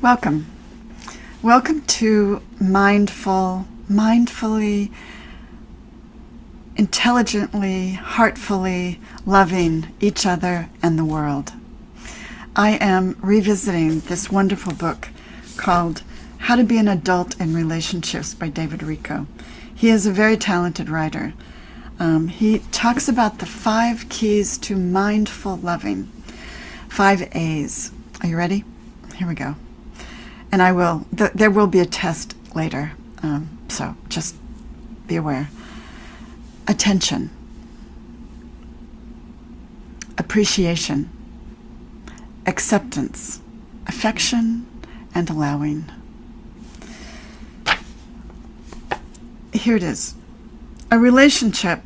Welcome. Welcome to mindfully, intelligently, heartfully loving each other and the world. I am revisiting this wonderful book called How to Be an Adult in Relationships by RIcho. He is a very talented writer. He talks about the 5 keys to mindful loving, 5 A's. Are you ready? Here we go. And there will be a test later, so just be aware. Attention, appreciation, acceptance, affection, and allowing. Here it is. A relationship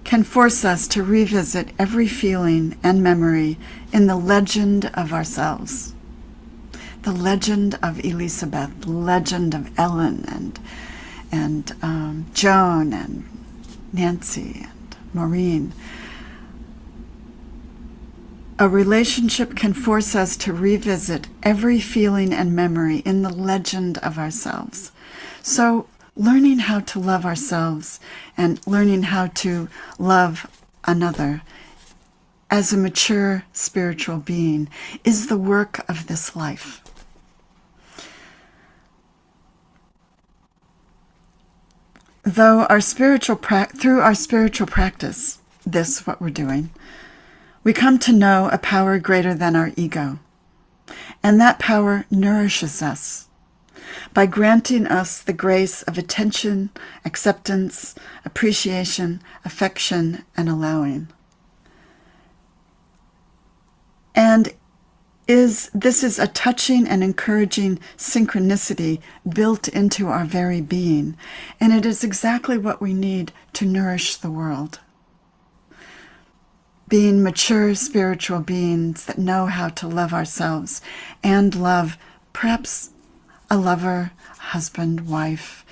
can force us to revisit every feeling and memory in the legend of ourselves. The legend of Elizabeth, the legend of Ellen and Joan and Nancy and Maureen. A relationship can force us to revisit every feeling and memory in the legend of ourselves. So learning how to love ourselves and learning how to love another as a mature spiritual being is the work of this life. Through our spiritual practice, this what we're doing, we come to know a power greater than our ego. And that power nourishes us by granting us the grace of attention, acceptance, appreciation, affection, and allowing. And this is a touching and encouraging synchronicity built into our very being, and it is exactly what we need to nourish the world. Being mature spiritual beings that know how to love ourselves and love perhaps a lover, husband, wife,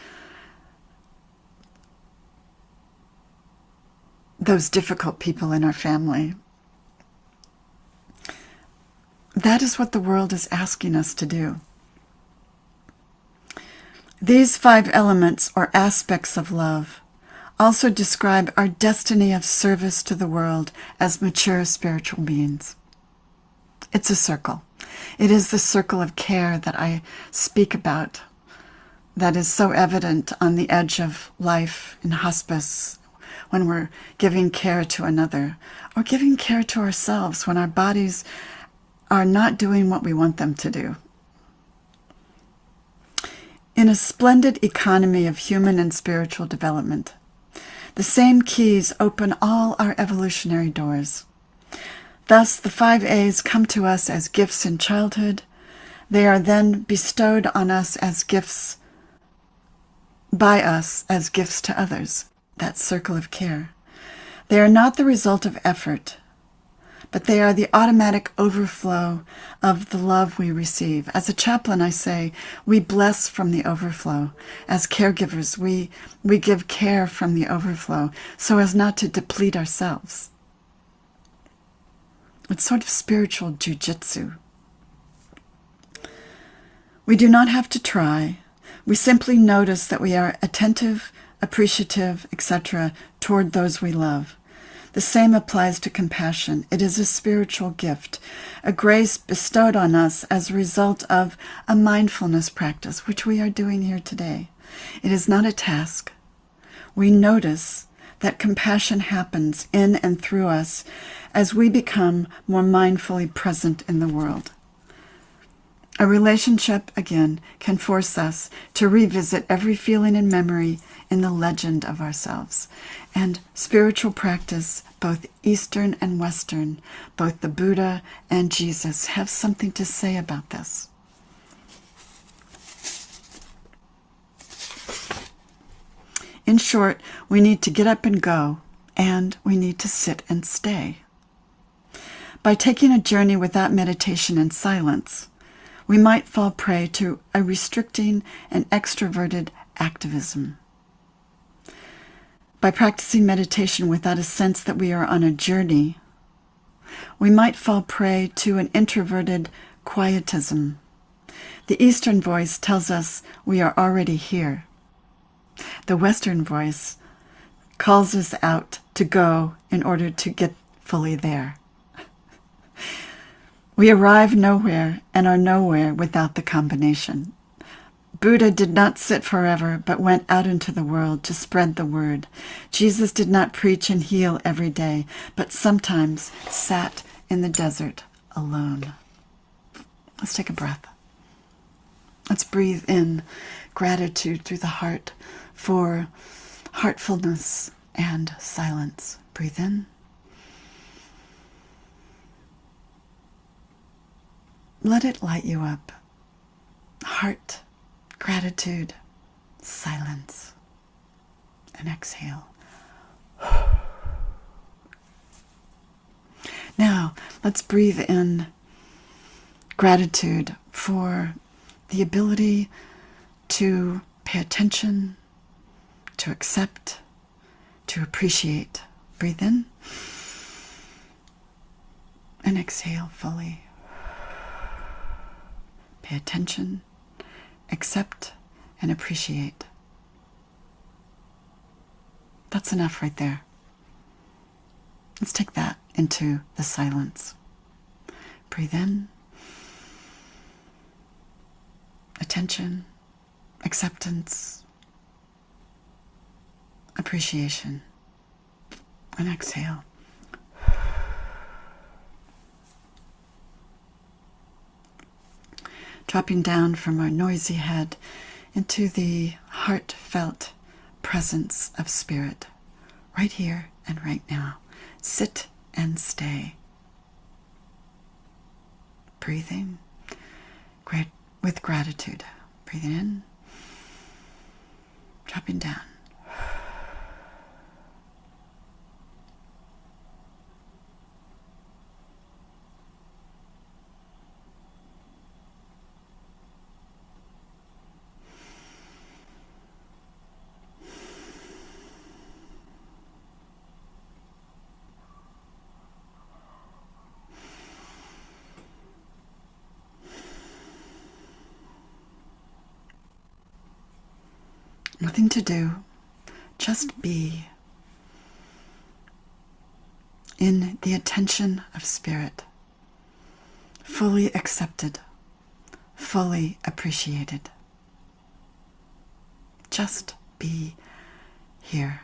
those difficult people in our family. That is what the world is asking us to do. These 5 elements or aspects of love also describe our destiny of service to the world as mature spiritual beings. It's a circle. It is the circle of care that I speak about that is so evident on the edge of life in hospice when we're giving care to another or giving care to ourselves when our bodies are not doing what we want them to do. In a splendid economy of human and spiritual development, the same keys open all our evolutionary doors. Thus, the 5 A's come to us as gifts in childhood. They are then bestowed on us as gifts, by us as gifts to others, that circle of care. They are not the result of effort, but they are the automatic overflow of the love we receive. As a chaplain, I say, we bless from the overflow. As caregivers, we give care from the overflow so as not to deplete ourselves. It's sort of spiritual jujitsu. We do not have to try. We simply notice that we are attentive, appreciative, etc. toward those we love. The same applies to compassion. It is a spiritual gift, a grace bestowed on us as a result of a mindfulness practice, which we are doing here today. It is not a task. We notice that compassion happens in and through us as we become more mindfully present in the world. A relationship, again, can force us to revisit every feeling and memory in the legend of ourselves. And spiritual practice, both Eastern and Western, both the Buddha and Jesus, have something to say about this. In short, we need to get up and go, and we need to sit and stay. By taking a journey without meditation and silence, we might fall prey to a restricting and extroverted activism. By practicing meditation without a sense that we are on a journey, we might fall prey to an introverted quietism The Eastern voice tells us we are already here. The Western voice calls us out to go in order to get fully there. We arrive nowhere and are nowhere without the combination. Buddha did not sit forever, but went out into the world to spread the word. Jesus did not preach and heal every day, but sometimes sat in the desert alone. Let's take a breath. Let's breathe in gratitude through the heart for heartfulness and silence. Breathe in. Let it light you up. Heart, gratitude, silence. And exhale. Now, let's breathe in gratitude for the ability to pay attention, to accept, to appreciate. Breathe in and exhale fully. Pay attention, accept, and appreciate. That's enough right there. Let's take that into the silence. Breathe in. Attention, acceptance, appreciation, and exhale. Dropping down from our noisy head into the heartfelt presence of spirit, right here and right now. Sit and stay. Breathing with gratitude. Breathing in, dropping down. Nothing to do, just be in the attention of spirit, fully accepted, fully appreciated. Just be here.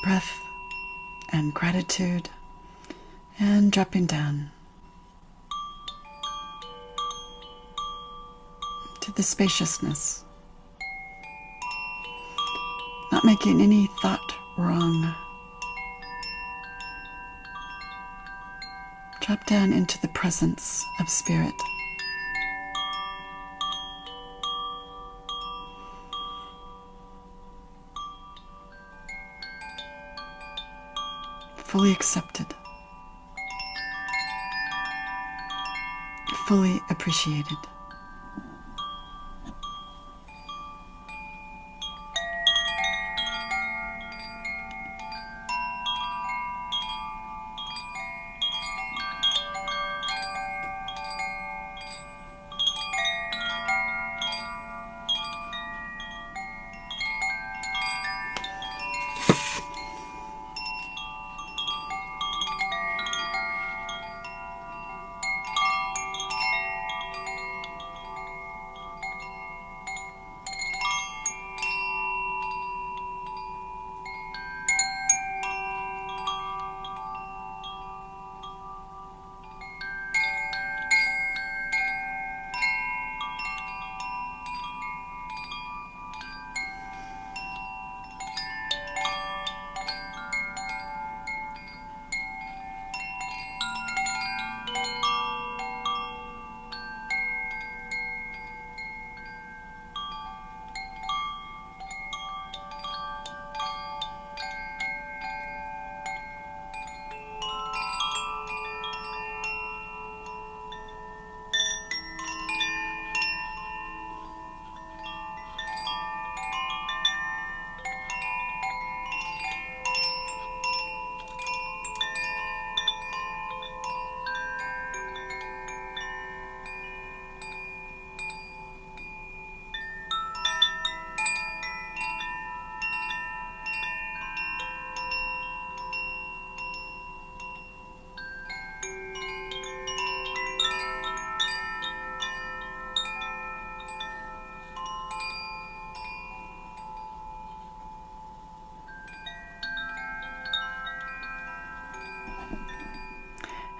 Breath and gratitude, and dropping down to the spaciousness, not making any thought wrong. Drop down into the presence of spirit. Fully accepted, fully appreciated.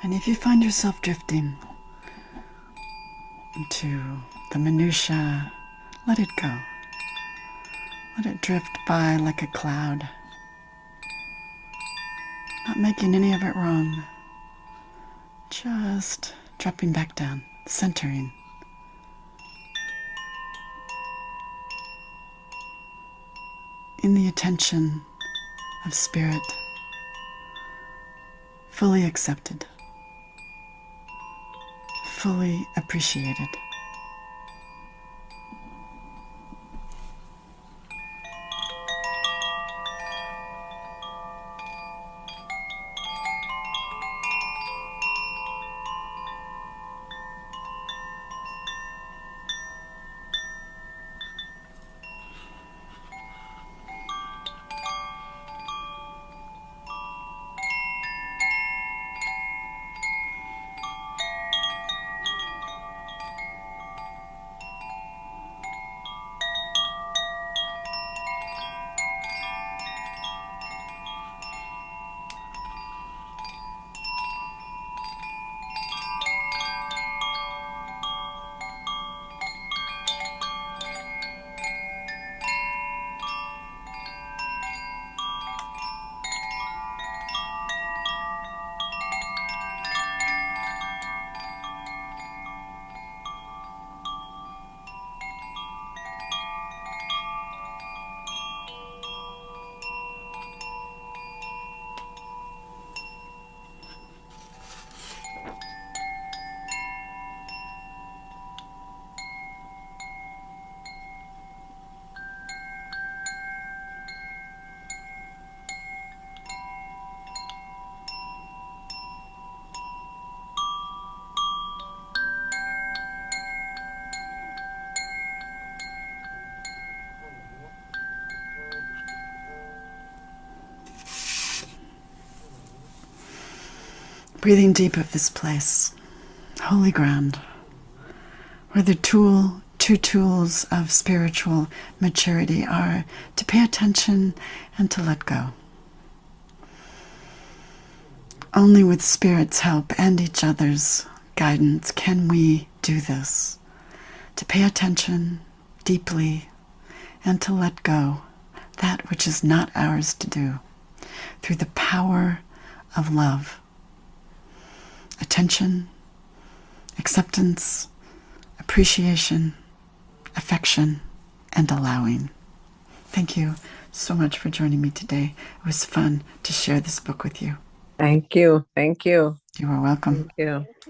And if you find yourself drifting into the minutiae, let it go. Let it drift by like a cloud, not making any of it wrong, just dropping back down, centering. In the attention of spirit, fully accepted, fully appreciated. Breathing deep of this place, holy ground, where the two tools of spiritual maturity are to pay attention and to let go. Only with Spirit's help and each other's guidance can we do this, to pay attention deeply and to let go that which is not ours to do through the power of love. Attention, acceptance, appreciation, affection, and allowing. Thank you so much for joining me today. It was fun to share this book with you. Thank you. Thank you. You are welcome. Thank you.